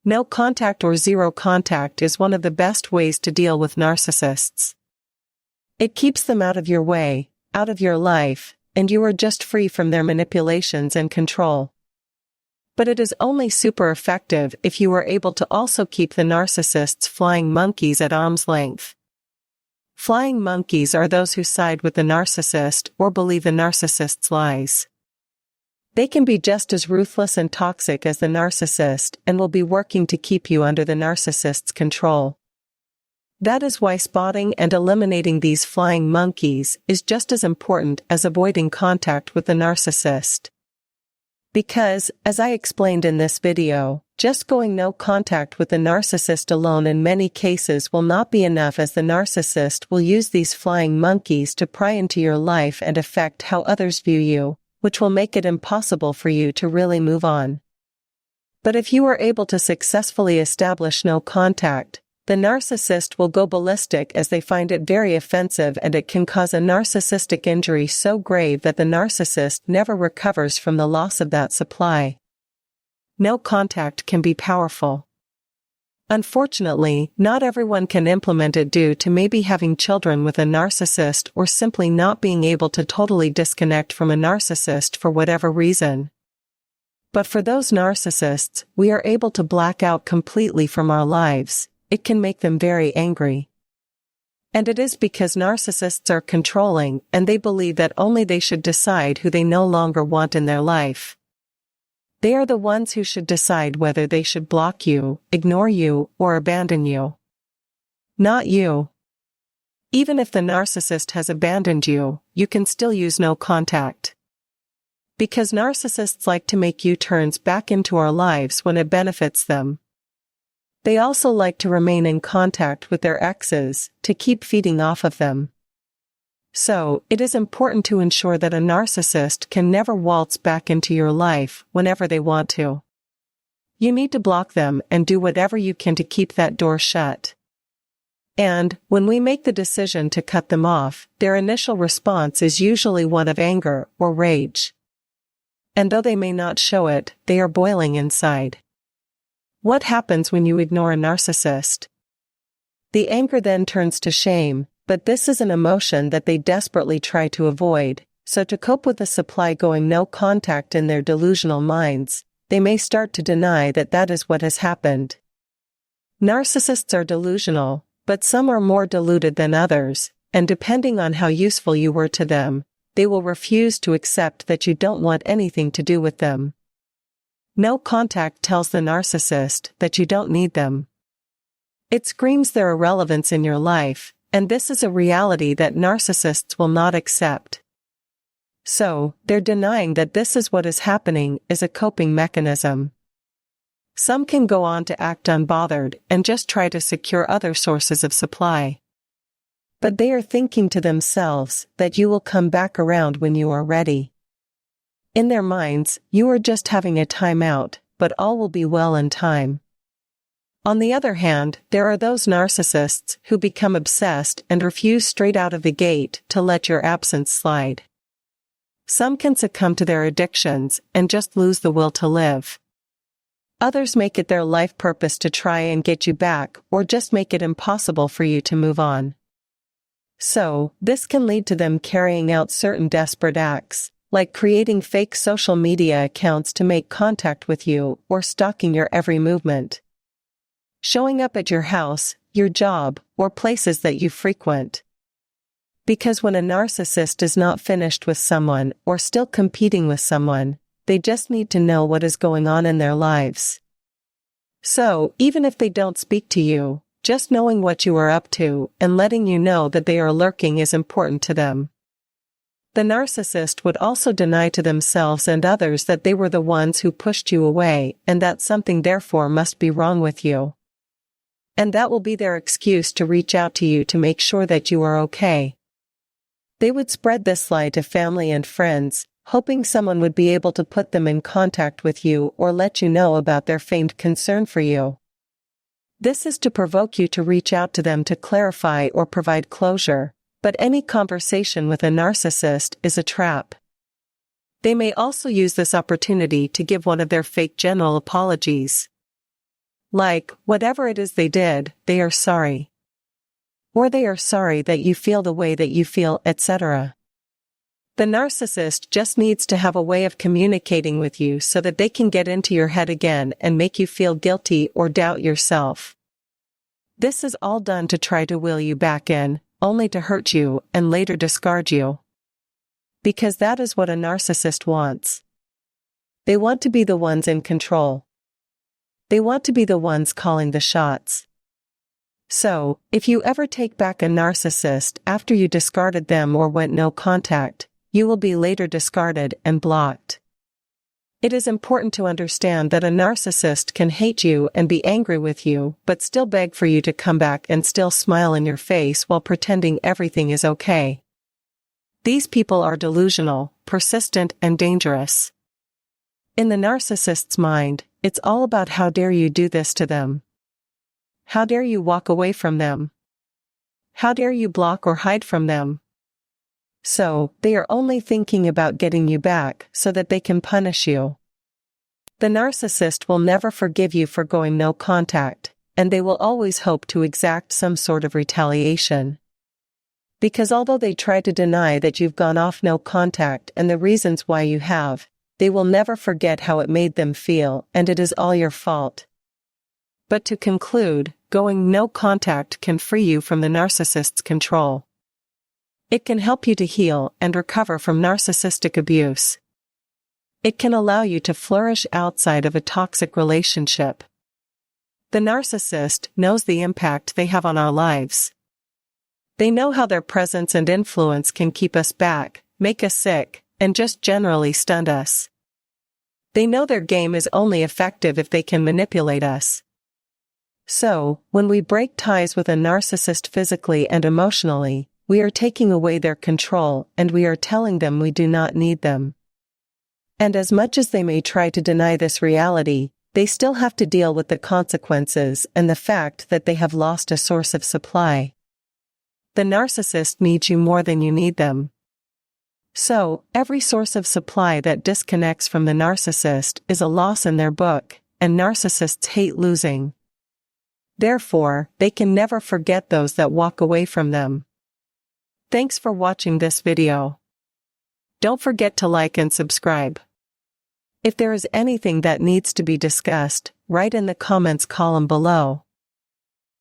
No contact or zero contact is one of the best ways to deal with narcissists. It keeps them out of your way, out of your life, and you are just free from their manipulations and control. But it is only super effective if you are able to also keep the narcissists' flying monkeys at arm's length. Flying monkeys are those who side with the narcissist or believe the narcissist's lies. They can be just as ruthless and toxic as the narcissist and will be working to keep you under the narcissist's control. That is why spotting and eliminating these flying monkeys is just as important as avoiding contact with the narcissist. Because, as I explained in this video, just going no contact with the narcissist alone in many cases will not be enough, as the narcissist will use these flying monkeys to pry into your life and affect how others view you, which will make it impossible for you to really move on. But if you are able to successfully establish no contact, the narcissist will go ballistic, as they find it very offensive, and it can cause a narcissistic injury so grave that the narcissist never recovers from the loss of that supply. No contact can be powerful. Unfortunately, not everyone can implement it due to maybe having children with a narcissist or simply not being able to totally disconnect from a narcissist for whatever reason. But for those narcissists, we are able to black out completely from our lives. It can make them very angry. And it is because narcissists are controlling, and they believe that only they should decide who they no longer want in their life. They are the ones who should decide whether they should block you, ignore you, or abandon you. Not you. Even if the narcissist has abandoned you, you can still use no contact. Because narcissists like to make U-turns back into our lives when it benefits them. They also like to remain in contact with their exes, to keep feeding off of them. So, it is important to ensure that a narcissist can never waltz back into your life whenever they want to. You need to block them and do whatever you can to keep that door shut. And, when we make the decision to cut them off, their initial response is usually one of anger or rage. And though they may not show it, they are boiling inside. What happens when you ignore a narcissist? The anger then turns to shame, but this is an emotion that they desperately try to avoid, so to cope with the supply going no contact in their delusional minds, they may start to deny that that is what has happened. Narcissists are delusional, but some are more deluded than others, and depending on how useful you were to them, they will refuse to accept that you don't want anything to do with them. No contact tells the narcissist that you don't need them. It screams their irrelevance in your life, and this is a reality that narcissists will not accept. So, their denying that this is what is happening is a coping mechanism. Some can go on to act unbothered and just try to secure other sources of supply. But they are thinking to themselves that you will come back around when you are ready. In their minds, you are just having a time out, but all will be well in time. On the other hand, there are those narcissists who become obsessed and refuse straight out of the gate to let your absence slide. Some can succumb to their addictions and just lose the will to live. Others make it their life purpose to try and get you back, or just make it impossible for you to move on. So, this can lead to them carrying out certain desperate acts, like creating fake social media accounts to make contact with you or stalking your every movement. Showing up at your house, your job, or places that you frequent. Because when a narcissist is not finished with someone or still competing with someone, they just need to know what is going on in their lives. So, even if they don't speak to you, just knowing what you are up to and letting you know that they are lurking is important to them. The narcissist would also deny to themselves and others that they were the ones who pushed you away and that something therefore must be wrong with you. And that will be their excuse to reach out to you to make sure that you are okay. They would spread this lie to family and friends, hoping someone would be able to put them in contact with you or let you know about their feigned concern for you. This is to provoke you to reach out to them to clarify or provide closure. But any conversation with a narcissist is a trap. They may also use this opportunity to give one of their fake general apologies. Like, whatever it is they did, they are sorry. Or they are sorry that you feel the way that you feel, etc. The narcissist just needs to have a way of communicating with you so that they can get into your head again and make you feel guilty or doubt yourself. This is all done to try to will you back in, only to hurt you and later discard you. Because that is what a narcissist wants. They want to be the ones in control. They want to be the ones calling the shots. So, if you ever take back a narcissist after you discarded them or went no contact, you will be later discarded and blocked. It is important to understand that a narcissist can hate you and be angry with you, but still beg for you to come back and still smile in your face while pretending everything is okay. These people are delusional, persistent, and dangerous. In the narcissist's mind, it's all about how dare you do this to them. How dare you walk away from them? How dare you block or hide from them? So, they are only thinking about getting you back so that they can punish you. The narcissist will never forgive you for going no contact, and they will always hope to exact some sort of retaliation. Because although they try to deny that you've gone off no contact and the reasons why you have, they will never forget how it made them feel, and it is all your fault. But to conclude, going no contact can free you from the narcissist's control. It can help you to heal and recover from narcissistic abuse. It can allow you to flourish outside of a toxic relationship. The narcissist knows the impact they have on our lives. They know how their presence and influence can keep us back, make us sick, and just generally stun us. They know their game is only effective if they can manipulate us. So, when we break ties with a narcissist physically and emotionally, we are taking away their control and we are telling them we do not need them. And as much as they may try to deny this reality, they still have to deal with the consequences and the fact that they have lost a source of supply. The narcissist needs you more than you need them. So, every source of supply that disconnects from the narcissist is a loss in their book, and narcissists hate losing. Therefore, they can never forget those that walk away from them. Thanks for watching this video. Don't forget to like and subscribe. If there is anything that needs to be discussed, write in the comments column below.